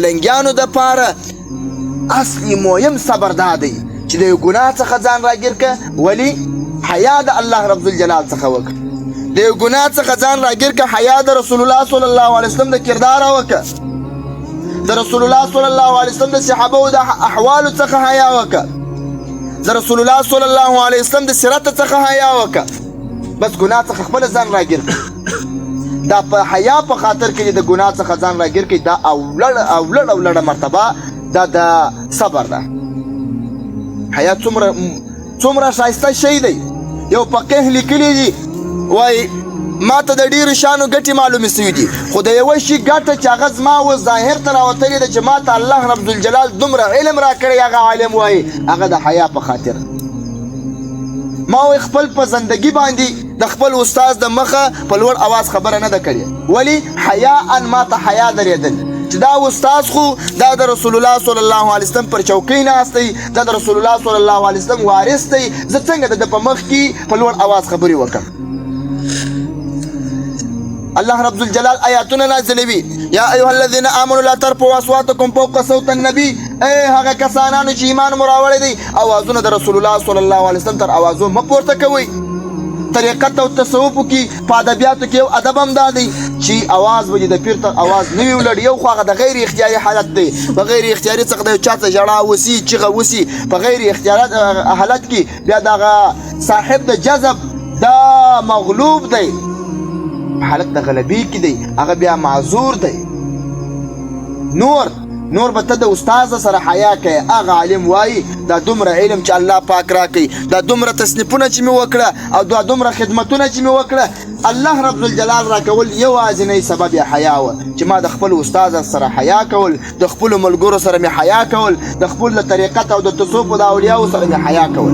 ملنګیانو دپاره اصلي مهم صبر دا دی چې د یو ګناه څخه ځان راګیر که. ولې؟ حیا د الله رب الجلال څخه وکړه. د یو ګناه څخه ځان راګیر که، حیا د رسول الله صلی الله علیه وسلم د کرداره وکړه، د رسول الله صلی الله علیه وسلم د صحابه د احوالو څخه حیا وکړه، د رسول الله صلی الله علیه وسلم د سیرت څخه حیا وکړه. بس ګناه څخه خپل ځان راګیر کړه. دا په حیا په خاطر کې د ګناه څخه ځان راګیر کړي، دا اولړه مرتبه دا د صبر ده. حیا څومره ښایسته شی دی. یو فقیه لیکلی دي، وایي ما ته د ډېرو شیانو ګټې معلومې سوي دي، خو د یوه شي ګټه چې هغه زما اوس ظاهر ته راوتلې ده چې ما ته الله رب الجلال دومره علم راکړی، هغه عالم وایي هغه د حیا په خاطر. ما وایي خپل په زندګي باندې د خپل استاذ د مخه په لوړ اواز خبره نه ده کړې. ولې؟ حیا ان ما ته حیا درېدل چې دا استاذ خو دا د رسول الله صلی الله علیه وسلم پر چوکۍ ناست دی، دا د رسول الله صلی الله علیه وسلم وارث دی، زه څنګه د په مخ کې په لوړ اواز خبرې وکړم؟ الله رب الجلال آیاتونه نازلوي. یا ایها الذین آمنوا لا ترفعوا اصواتکم فوق صوت النبی. ای هغه کسانانو چې ایمان مو راوړی دی، اوازونه د رسول الله صلی الله علیه وسلم تر اوازو مه پورته کوئ. طریقت او تصوفو کې په ادبیاتو کې یو ادب هم دا دی چې اواز به د پیر تر اواز نه وي ولړ. یو خو هغه د غیر اختیاري حالت دی، په غیر اختیاري څخه د یو چا ته ژړا وسي، چغه وسي، په غیر اختیاري حالت کې بیا دغه صاحب د جذب دا مغلوب دی، حالت د غلبي کې دی، هغه بیا معذور دی. نور به ته د استاد سره حیا کوي. هغه عالم وایي دا دومره علم چې الله پاک راکوي، دا دومره تصنیفونه چې مې وکړه او دا دومره خدمتونه چې مې وکړه، الله رب الجلال راکول یوازینی سبب یې حیا وه چې ما د خپل استاد سره حیا کول، د خپلو ملګرو سره مې حیا کول، د خپل طریقت او د تصوف او د اولیاو سره مې حیا کول.